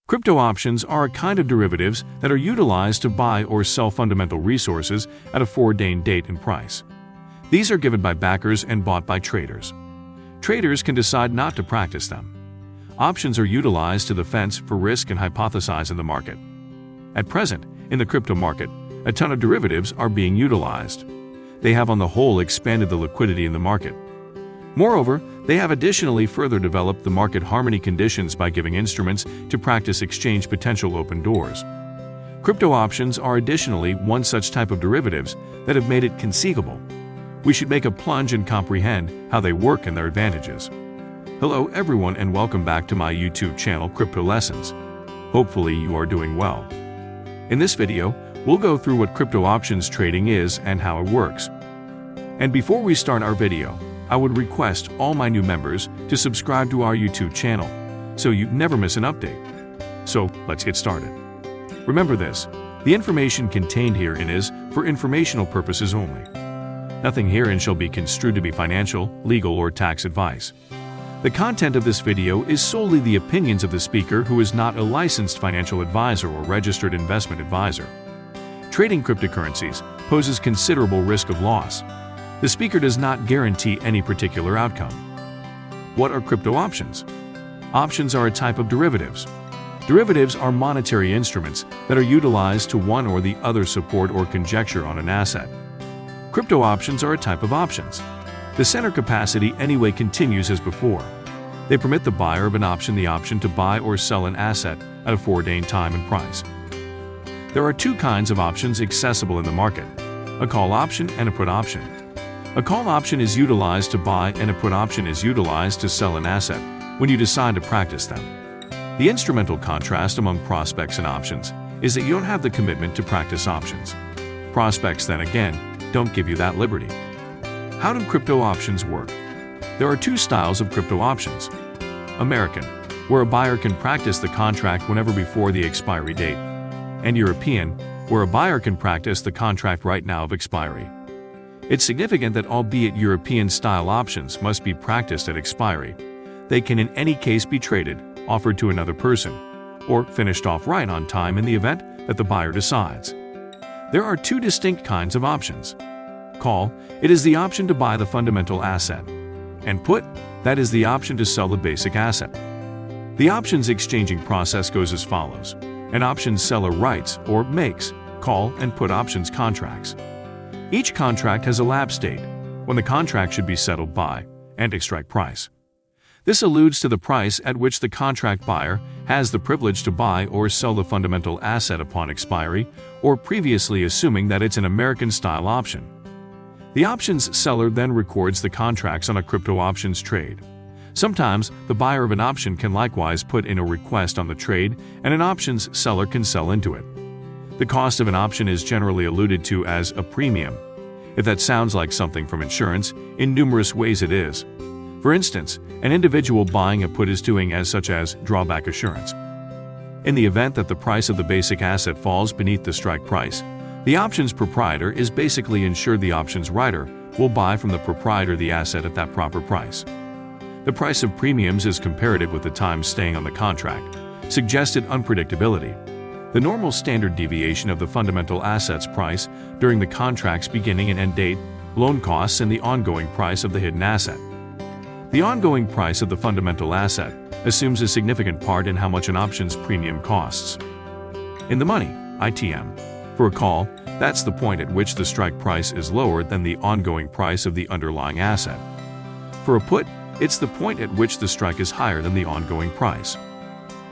Crypto options are a kind of derivatives that are utilized to buy or sell fundamental resources at a foreordained date and price. These are given by backers and bought by traders. Traders can decide not to practice them. Options are utilized to the fence for risk and hypothesize in the market. At present, in the crypto market, a ton of derivatives are being utilized. They have on the whole expanded the liquidity in the market. Moreover, they have additionally further developed the market harmony conditions by giving instruments to practice exchange potential open doors. Crypto options are additionally one such type of derivatives that have made it conceivable. We should make a plunge and comprehend how they work and their advantages. Hello everyone and welcome back to my YouTube channel Crypto Lessons. Hopefully you are doing well. In this video, we'll go through what crypto options trading is and how it works. And before we start our video, I would request all my new members to subscribe to our YouTube channel so you never miss an update. So let's get started. Remember this, the information contained herein is for informational purposes only. Nothing herein shall be construed to be financial, legal, or tax advice. The content of this video is solely the opinions of the speaker who is not a licensed financial advisor or registered investment advisor. Trading cryptocurrencies poses considerable risk of loss. The speaker does not guarantee any particular outcome. What are crypto options? Options are a type of derivatives. Derivatives are monetary instruments that are utilized to one or the other support or conjecture on an asset. Crypto options are a type of options. The center capacity anyway continues as before. They permit the buyer of an option the option to buy or sell an asset at a foreordained time and price. There are two kinds of options accessible in the market, a call option and a put option. A call option is utilized to buy and a put option is utilized to sell an asset when you decide to practice them. The instrumental contrast among prospects and options is that you don't have the commitment to practice options. Prospects, then again, don't give you that liberty. How do crypto options work? There are two styles of crypto options. American, where a buyer can practice the contract whenever before the expiry date, and European, where a buyer can practice the contract right now of expiry. It's significant that albeit European-style options must be practiced at expiry, they can in any case be traded, offered to another person, or finished off right on time in the event that the buyer decides. There are two distinct kinds of options. Call, it is the option to buy the fundamental asset, and put, that is the option to sell the basic asset. The options exchanging process goes as follows. An options seller writes or makes call and put options contracts. Each contract has a lapse date, when the contract should be settled by, and a strike price. This alludes to the price at which the contract buyer has the privilege to buy or sell the fundamental asset upon expiry, or previously assuming that it's an American-style option. The options seller then records the contracts on a crypto options trade. Sometimes, the buyer of an option can likewise put in a request on the trade, and an options seller can sell into it. The cost of an option is generally alluded to as a premium. If that sounds like something from insurance, in numerous ways it is. For instance, an individual buying a put is doing as such as drawback assurance. In the event that the price of the basic asset falls beneath the strike price, the options proprietor is basically insured the options writer will buy from the proprietor the asset at that proper price. The price of premiums is comparative with the time staying on the contract, suggested unpredictability. The normal standard deviation of the fundamental asset's price during the contract's beginning and end date, loan costs, and the ongoing price of the hidden asset. The ongoing price of the fundamental asset assumes a significant part in how much an option's premium costs. In the money, ITM, for a call, that's the point at which the strike price is lower than the ongoing price of the underlying asset. For a put, it's the point at which the strike is higher than the ongoing price.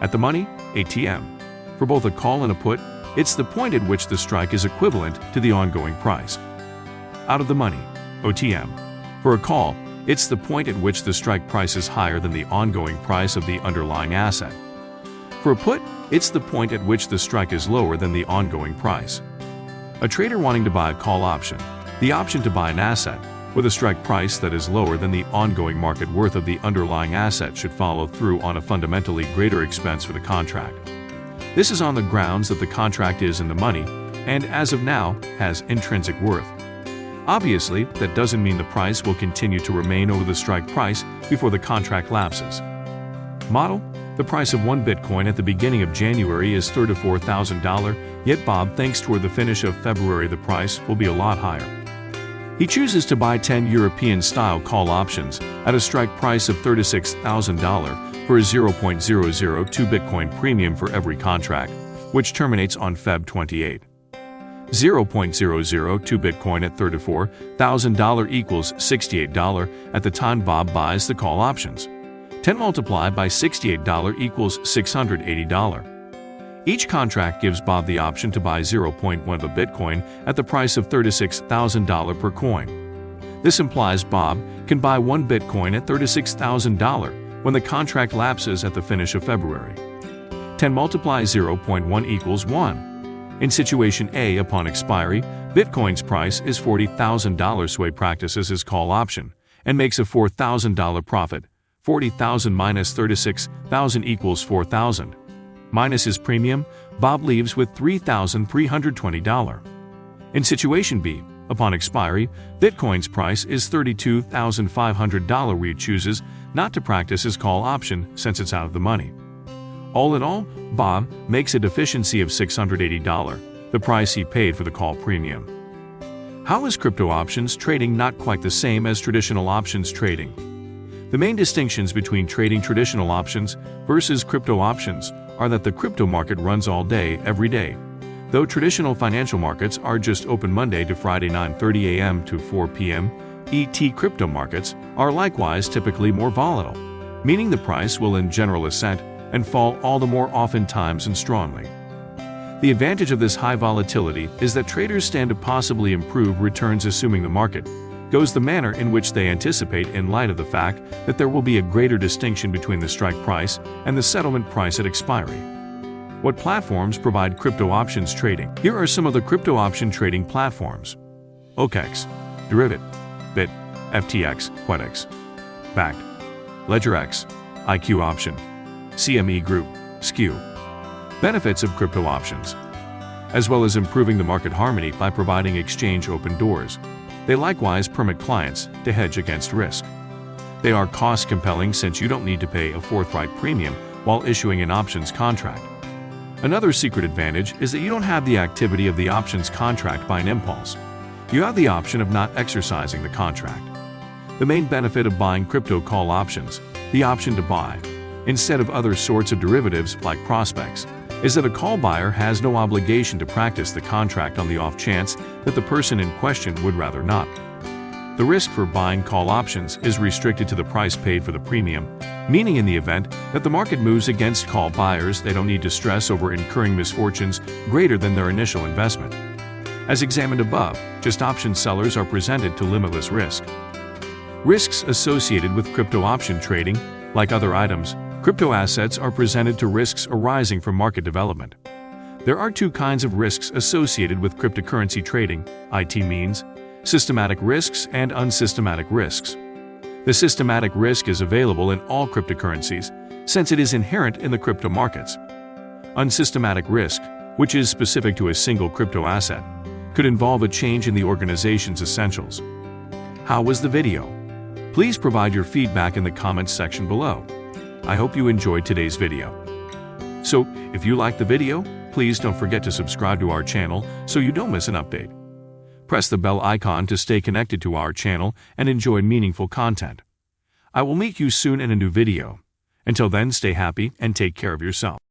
At the money, ATM, for both a call and a put, it's the point at which the strike is equivalent to the ongoing price. Out of the money, OTM, for a call, it's the point at which the strike price is higher than the ongoing price of the underlying asset. For a put, it's the point at which the strike is lower than the ongoing price. A trader wanting to buy a call option, the option to buy an asset, with a strike price that is lower than the ongoing market worth of the underlying asset should follow through on a fundamentally greater expense for the contract. This is on the grounds that the contract is in the money and, as of now, has intrinsic worth. Obviously, that doesn't mean the price will continue to remain over the strike price before the contract lapses. Model: The price of one Bitcoin at the beginning of January is $34,000, yet Bob thinks toward the finish of February the price will be a lot higher. He chooses to buy 10 European-style call options at a strike price of $36,000 for a 0.002 Bitcoin premium for every contract, which terminates on Feb 28. 0.002 Bitcoin at $34,000 equals $68 at the time Bob buys the call options. 10 multiplied by $68 equals $680. Each contract gives Bob the option to buy 0.1 of a Bitcoin at the price of $36,000 per coin. This implies Bob can buy one Bitcoin at $36,000 when the contract lapses at the finish of February. 10 multiplies 0.1 equals 1. In situation A, upon expiry, Bitcoin's price is $40,000. Sway practices his call option and makes a $4,000 profit. 40,000 minus 36,000 equals 4,000. Minus his premium, Bob leaves with $3,320. In situation B, upon expiry, Bitcoin's price is $32,500. Reed chooses not to practice his call option since it's out of the money. All in all, Bob makes a deficiency of $680, the price he paid for the call premium. How is crypto options trading not quite the same as traditional options trading? The main distinctions between trading traditional options versus crypto options are that the crypto market runs all day, every day. Though traditional financial markets are just open Monday to Friday 9:30 a.m. to 4 p.m., ET crypto markets are likewise typically more volatile, meaning the price will in general ascend and fall all the more oftentimes and strongly. The advantage of this high volatility is that traders stand to possibly improve returns assuming the market goes the manner in which they anticipate in light of the fact that there will be a greater distinction between the strike price and the settlement price at expiry. What platforms provide crypto options trading? Here are some of the crypto option trading platforms: OKEx, Derivit, Bit, FTX, Quedex, Bakkt, LedgerX, IQ Option, CME Group, SKU. Benefits of crypto options. As well as improving the market harmony by providing exchange open doors, they likewise permit clients to hedge against risk. They are cost-compelling since you don't need to pay a forthright premium while issuing an options contract. Another secret advantage is that you don't have the activity of the options contract by an impulse. You have the option of not exercising the contract. The main benefit of buying crypto call options, the option to buy, instead of other sorts of derivatives like prospects, is that a call buyer has no obligation to practice the contract on the off chance that the person in question would rather not. The risk for buying call options is restricted to the price paid for the premium, meaning in the event that the market moves against call buyers, they don't need to stress over incurring misfortunes greater than their initial investment. As examined above, just option sellers are presented to limitless risk. Risks associated with crypto option trading, like other items, crypto assets are presented to risks arising from market development. There are two kinds of risks associated with cryptocurrency trading, IT means systematic risks and unsystematic risks. The systematic risk is available in all cryptocurrencies since it is inherent in the crypto markets. Unsystematic risk, which is specific to a single crypto asset, could involve a change in the organization's essentials. How was the video? Please provide your feedback in the comments section below. I hope you enjoyed today's video. So, if you liked the video, please don't forget to subscribe to our channel so you don't miss an update. Press the bell icon to stay connected to our channel and enjoy meaningful content. I will meet you soon in a new video. Until then, stay happy and take care of yourself.